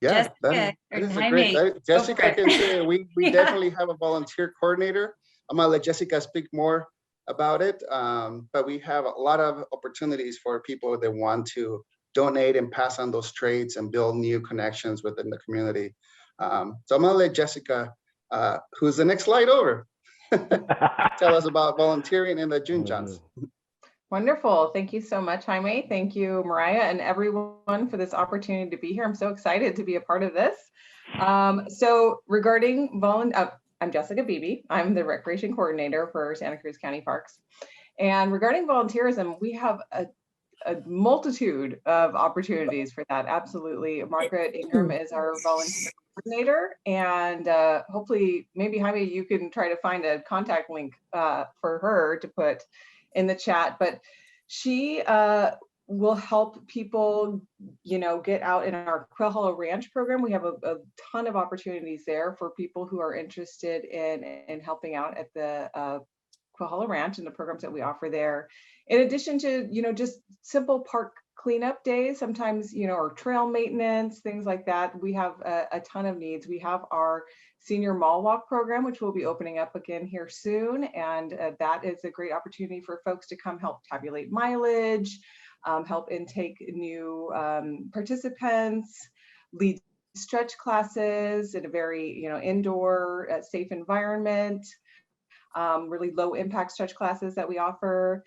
Speaker 5: yeah, that is a great, Jessica can say we definitely have a volunteer coordinator. I'm gonna let Jessica speak more about it, but we have a lot of opportunities for people that want to donate and pass on those trades and build new connections within the community. So I'm gonna let Jessica, who's the next slide over, tell us about volunteering in the June Johns.
Speaker 8: Wonderful. Thank you so much, Jaime. Thank you, Mariah, and everyone for this opportunity to be here. I'm so excited to be a part of this. So regarding I'm Jessica Beebe. I'm the recreation coordinator for Santa Cruz County Parks. And regarding volunteerism, we have a multitude of opportunities for that. Absolutely. Margaret Ingram is our volunteer coordinator, and hopefully maybe Jaime, you can try to find a contact link for her to put in the chat, but she will help people, you know, get out in our Quail Hollow Ranch program. We have a ton of opportunities there for people who are interested in helping out at the Quail Hollow Ranch and the programs that we offer there. In addition to, you know, just simple park cleanup days, sometimes, you know, or trail maintenance, things like that. We have a ton of needs. We have our senior mall walk program, which will be opening up again here soon. And that is a great opportunity for folks to come help tabulate mileage, help intake new participants, lead stretch classes in a very, you know, indoor safe environment. really low impact stretch classes that we offer.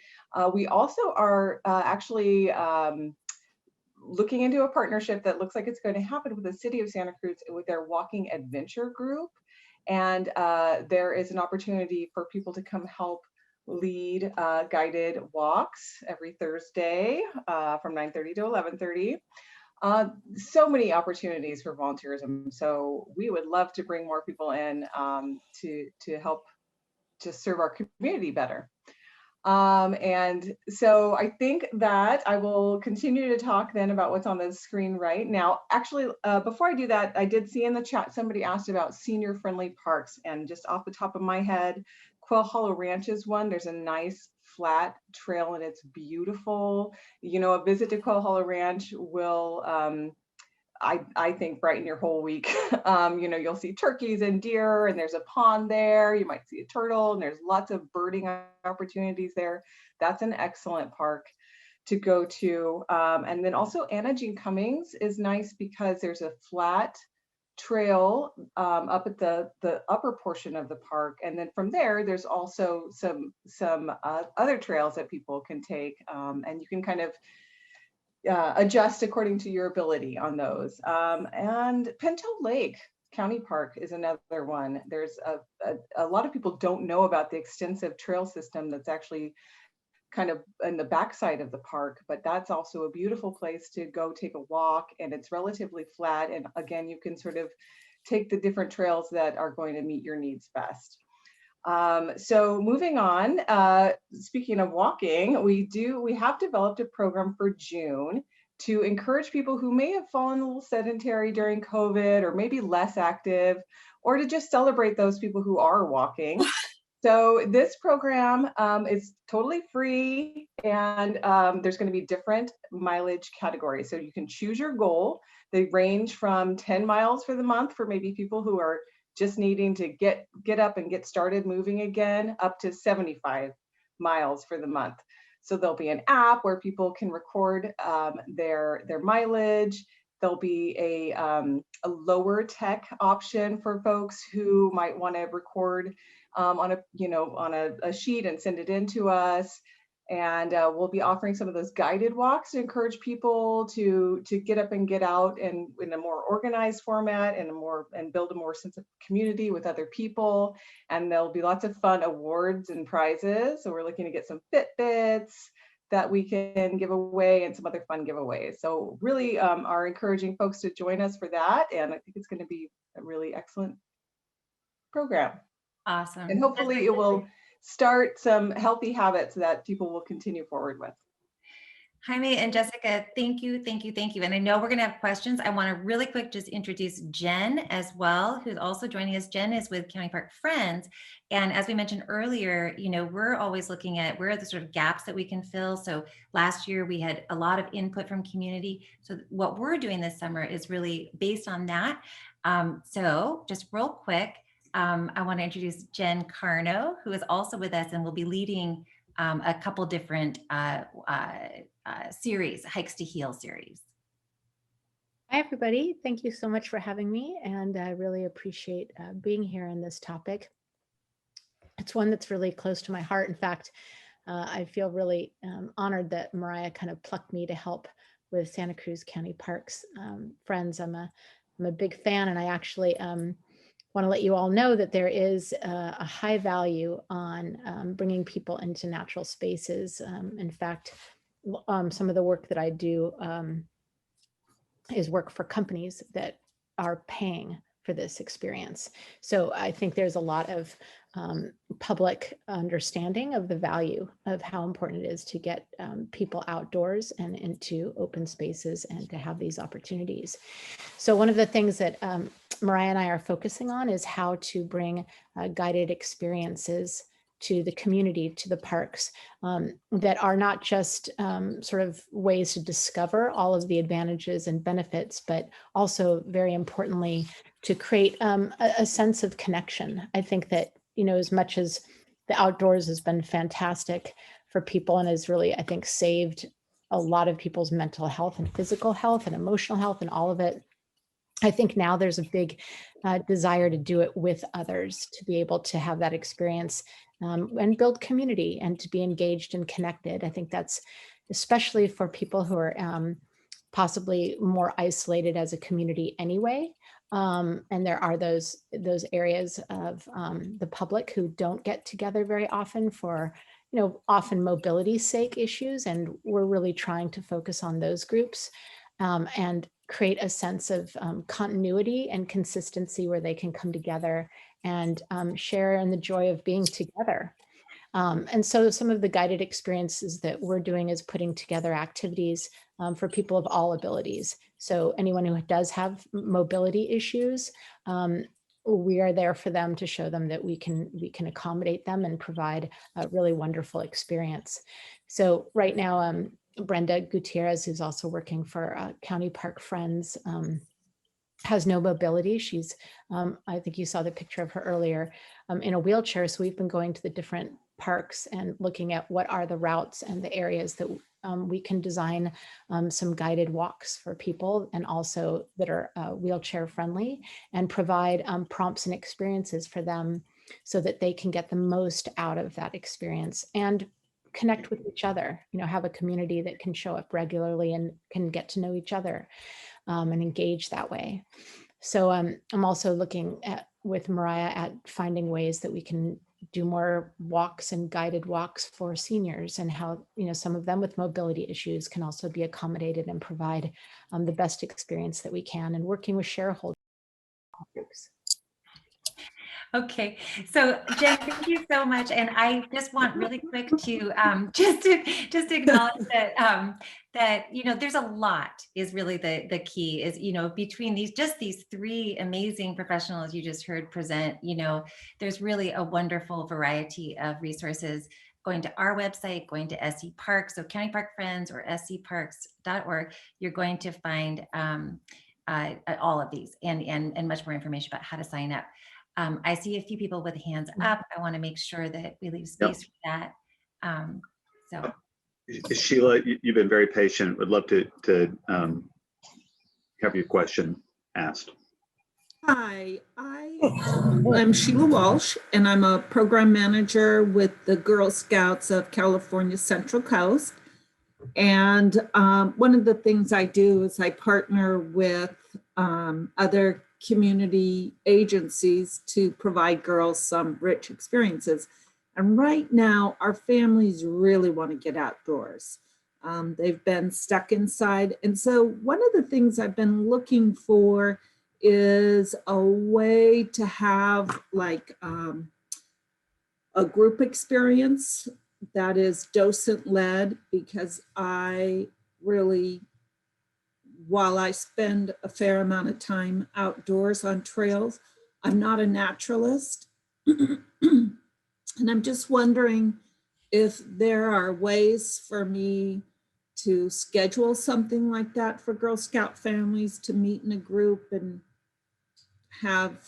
Speaker 8: We also are actually looking into a partnership that looks like it's going to happen with the city of Santa Cruz with their walking adventure group. And there is an opportunity for people to come help lead guided walks every Thursday from 9:30 to 11:30. So many opportunities for volunteerism. So we would love to bring more people in to help just serve our community better. And so I think that I will continue to talk then about what's on the screen right now. Actually, before I do that, I did see in the chat, somebody asked about senior friendly parks, and just off the top of my head, Quail Hollow Ranch is one. There's a nice flat trail and it's beautiful. You know, a visit to Quail Hollow Ranch will, I think, brighten your whole week. You know, you'll see turkeys and deer, and there's a pond there. You might see a turtle, and there's lots of birding opportunities there. That's an excellent park to go to. And then also Anna Jean Cummings is nice because there's a flat trail up at the upper portion of the park, and then from there there's also some other trails that people can take, and you can kind of adjust according to your ability on those. And Pinto Lake County Park is another one. There's a lot of people don't know about the extensive trail system that's actually kind of in the backside of the park, but that's also a beautiful place to go take a walk, and it's relatively flat. And again, you can sort of take the different trails that are going to meet your needs best. So moving on, speaking of walking, we have developed a program for June to encourage people who may have fallen a little sedentary during COVID or maybe less active, or to just celebrate those people who are walking. So this program is totally free, and there's going to be different mileage categories. So you can choose your goal. They range from 10 miles for the month for maybe people who are just needing to get up and get started moving again, up to 75 miles for the month. So there'll be an app where people can record their mileage. There'll be a lower tech option for folks who might want to record on a sheet and send it in to us. And we'll be offering some of those guided walks to encourage people to get up and get out and in a more organized format and build a more sense of community with other people. And there'll be lots of fun awards and prizes. So we're looking to get some Fitbits that we can give away and some other fun giveaways. So really are encouraging folks to join us for that. And I think it's going to be a really excellent program.
Speaker 3: Awesome.
Speaker 8: And hopefully it will start some healthy habits that people will continue forward with.
Speaker 3: Jaime and Jessica, thank you. And I know we're going to have questions. I want to really quick just introduce Jen as well, who's also joining us. Jen is with County Park Friends. And as we mentioned earlier, you know, we're always looking at where are the sort of gaps that we can fill. So last year we had a lot of input from community. So what we're doing this summer is really based on that. So just real quick, I want to introduce Jen Carno, who is also with us and will be leading a couple different series, Hikes to Heal series.
Speaker 9: Hi, everybody. Thank you so much for having me. And I really appreciate being here on this topic. It's one that's really close to my heart. In fact, I feel really honored that Mariah kind of plucked me to help with Santa Cruz County Parks Friends. I'm a big fan, and I actually want to let you all know that there is a high value on bringing people into natural spaces. In fact, some of the work that I do is work for companies that are paying for this experience. So I think there's a lot of public understanding of the value of how important it is to get people outdoors and into open spaces and to have these opportunities. So one of the things that Mariah and I are focusing on is how to bring guided experiences to the community, to the parks, that are not just sort of ways to discover all of the advantages and benefits, but also very importantly, to create a sense of connection. I think that, you know, as much as the outdoors has been fantastic for people and has really, I think, saved a lot of people's mental health and physical health and emotional health and all of it, I think now there's a big desire to do it with others, to be able to have that experience and build community and to be engaged and connected. I think that's especially for people who are possibly more isolated as a community anyway. And there are those areas of the public who don't get together very often for, often mobility's sake issues. And we're really trying to focus on those groups and create a sense of continuity and consistency where they can come together and share in the joy of being together. And so some of the guided experiences that we're doing is putting together activities for people of all abilities. So anyone who does have mobility issues, we are there for them to show them that we can accommodate them and provide a really wonderful experience. So right now, Brenda Gutierrez, who's also working for County Park Friends, has no mobility. She's, I think you saw the picture of her earlier, in a wheelchair. So we've been going to the different parks and looking at what are the routes and the areas that we can design some guided walks for people, and also that are wheelchair friendly, and provide prompts and experiences for them so that they can get the most out of that experience and connect with each other, have a community that can show up regularly and can get to know each other and engage that way. So I'm also looking at, with Mariah, at finding ways that we can do more walks and guided walks for seniors, and how, some of them with mobility issues can also be accommodated and provide the best experience that we can, and working with shareholder groups.
Speaker 3: Okay, so Jen, thank you so much, and I just want really quick to just to acknowledge that that there's a lot is really the key is between these three amazing professionals you just heard present. There's really a wonderful variety of resources. Going to our website, going to SC Parks, so County Park Friends or scparks.org, you're going to find all of these and much more information about how to sign up. I see a few people with hands up. I want to make sure that we leave space for that. So,
Speaker 1: Sheila, you've been very patient. Would love to have your question asked.
Speaker 10: Hi, I'm Sheila Walsh, and I'm a program manager with the Girl Scouts of California Central Coast. And one of the things I do is I partner with other community agencies to provide girls some rich experiences. And right now, our families really want to get outdoors. They've been stuck inside. And so one of the things I've been looking for is a way to have like a group experience that is docent led, because I really, while I spend a fair amount of time outdoors on trails, I'm not a naturalist. And I'm just wondering if there are ways for me to schedule something like that for Girl Scout families to meet in a group and have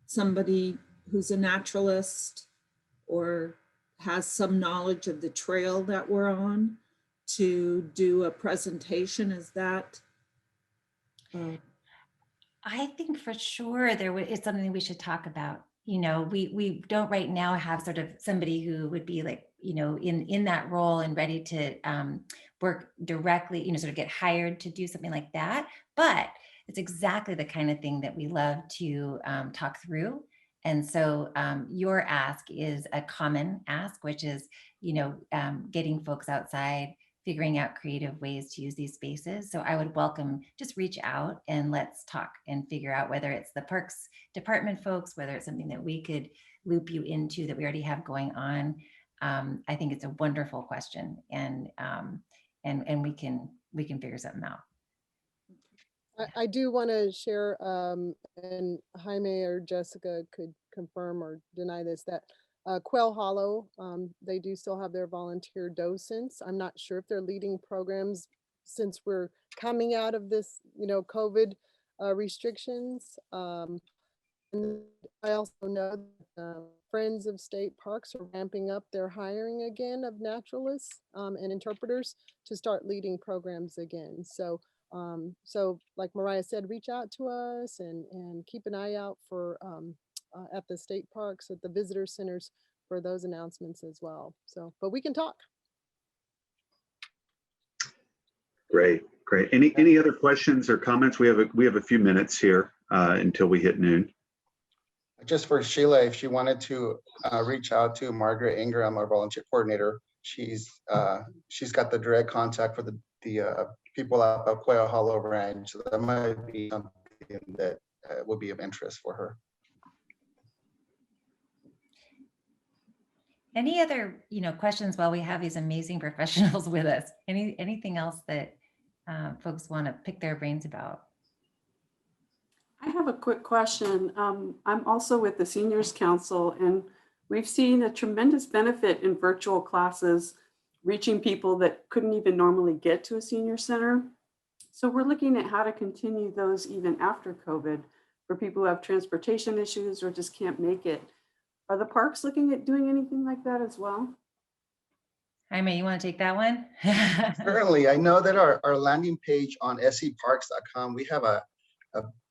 Speaker 10: somebody who's a naturalist or has some knowledge of the trail that we're on to do a presentation. Is that?
Speaker 3: I think for sure it's something we should talk about. We don't right now have sort of somebody who would be like, in that role and ready to work directly, sort of get hired to do something like that. But it's exactly the kind of thing that we love to talk through. And so your ask is a common ask, which is, getting folks outside, figuring out creative ways to use these spaces. So I would welcome, just reach out and let's talk and figure out whether it's the Parks Department folks, whether it's something that we could loop you into that we already have going on. I think it's a wonderful question, and we can figure something out.
Speaker 4: I do want to share, and Jaime or Jessica could confirm or deny this, that Quail Hollow, they do still have their volunteer docents. I'm not sure if they're leading programs since we're coming out of this, COVID restrictions. And I also know that Friends of State Parks are ramping up their hiring again of naturalists and interpreters to start leading programs again. So like Mariah said, reach out to us and keep an eye out for at the state parks, at the visitor centers, for those announcements as well. So, but we can talk.
Speaker 1: Great, great. Any other questions or comments? We have a few minutes here until we hit noon.
Speaker 5: Just for Sheila, if she wanted to reach out to Margaret Ingram, our volunteer coordinator, she's got the direct contact for the people out of Quail Hollow Ranch. So that might be something that would be of interest for her.
Speaker 3: Any other, questions while we have these amazing professionals with us? Anything else that folks want to pick their brains about?
Speaker 11: I have a quick question. I'm also with the Seniors Council, and we've seen a tremendous benefit in virtual classes, reaching people that couldn't even normally get to a senior center. So we're looking at how to continue those even after COVID for people who have transportation issues or just can't make it. Are the parks looking at doing anything like that as well?
Speaker 3: Jaime, you want to take that one?
Speaker 5: Certainly. I know that our landing page on separks.com, we have a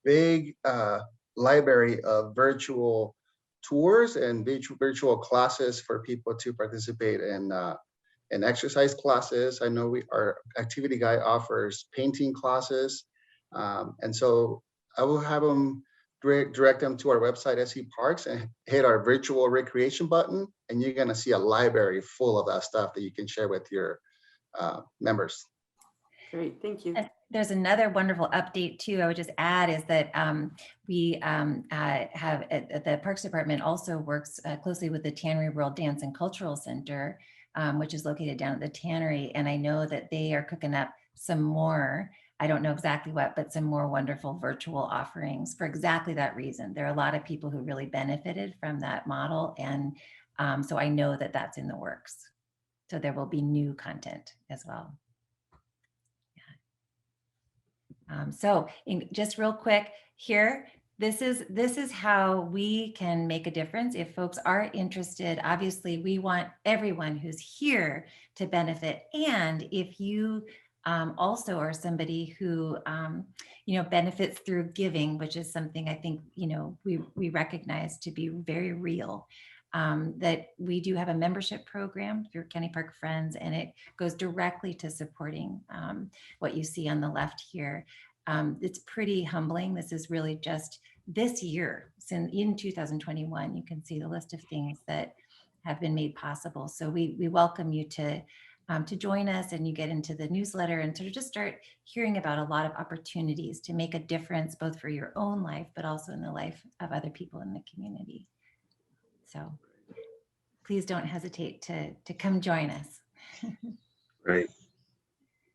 Speaker 5: big library of virtual tours and virtual classes for people to participate in exercise classes. I know our activity guide offers painting classes. And so I will have them direct them to our website, SE Parks, and hit our virtual recreation button. And you're gonna see a library full of that stuff that you can share with your members.
Speaker 11: Great, thank you.
Speaker 3: There's another wonderful update too. I would just add is that we have the Parks Department also works closely with the Tannery World Dance and Cultural Center, which is located down at the Tannery. And I know that they are cooking up some more, I don't know exactly what, but some more wonderful virtual offerings for exactly that reason. There are a lot of people who really benefited from that model. And so I know that that's in the works. So there will be new content as well. So just real quick here, this is how we can make a difference. If folks are interested, obviously we want everyone who's here to benefit. And if you also are somebody who, benefits through giving, which is something I think, we recognize to be very real. That we do have a membership program through County Park Friends, and it goes directly to supporting what you see on the left here. It's pretty humbling. This is really just this year, since in 2021, you can see the list of things that have been made possible. So we welcome you to join us, and you get into the newsletter and sort of just start hearing about a lot of opportunities to make a difference, both for your own life, but also in the life of other people in the community. So please don't hesitate to come join us.
Speaker 1: Great.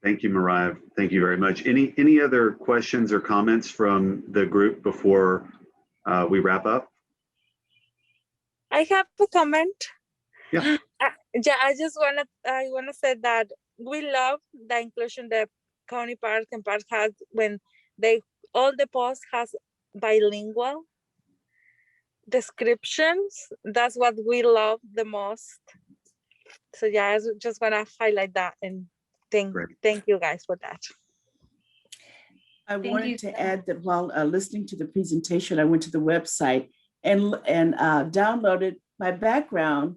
Speaker 1: Thank you, Mariah. Thank you very much. Any other questions or comments from the group before we wrap up?
Speaker 12: I have a comment.
Speaker 1: Yeah.
Speaker 12: I just wanna say that we love the inclusion that County Park and Park has when all the posts has bilingual descriptions. That's what we love the most. So yeah, I just want to highlight that, and thank you guys for that.
Speaker 13: I wanted to add that while listening to the presentation, I went to the website and downloaded my background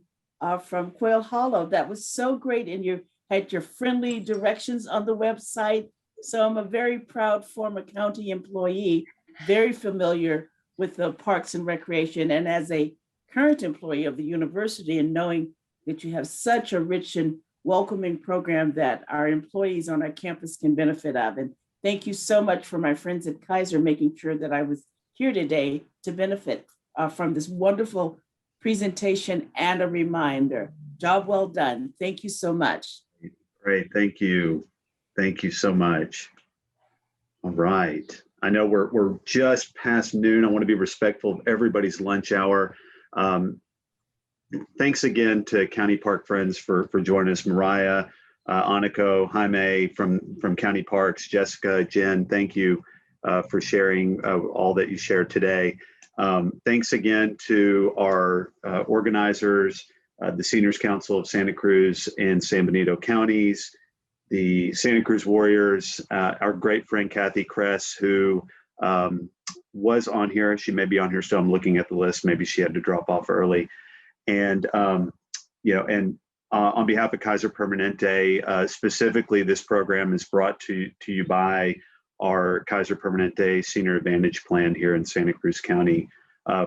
Speaker 13: from Quail Hollow. That was so great, and you had your friendly directions on the website. So I'm a very proud former county employee, very familiar with the Parks and Recreation, and as a current employee of the university, and knowing that you have such a rich and welcoming program that our employees on our campus can benefit of. And thank you so much for my friends at KAISER making sure that I was here today to benefit from this wonderful presentation and a reminder. Job well done. Thank you so much.
Speaker 1: Great, thank you. Thank you so much. All right. I know we're just past noon. I want to be respectful of everybody's lunch hour. Thanks again to County Park Friends for joining us. Mariah, Aniko, Jaime from County Parks, Jessica, Jen, thank you for sharing all that you shared today. Thanks again to our organizers, the Seniors Council of Santa Cruz and San Benito counties, the Santa Cruz Warriors, our great friend Kathy Kress, who was on here. She may be on here still. I'm looking at the list. Maybe she had to drop off early. And, on behalf of KAISER Permanente, specifically, this program is brought to you by our KAISER Permanente Senior Advantage Plan here in Santa Cruz County.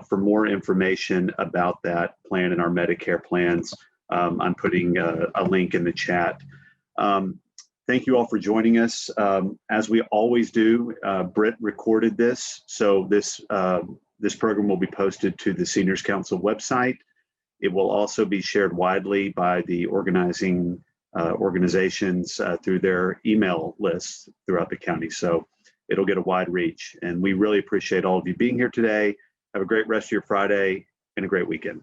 Speaker 1: For more information about that plan and our Medicare plans, I'm putting a link in the chat. Thank you all for joining us. As we always do, Britt recorded this, so this program will be posted to the Seniors Council website. It will also be shared widely by the organizing organizations through their email lists throughout the county. So it'll get a wide reach. And we really appreciate all of you being here today. Have a great rest of your Friday and a great weekend.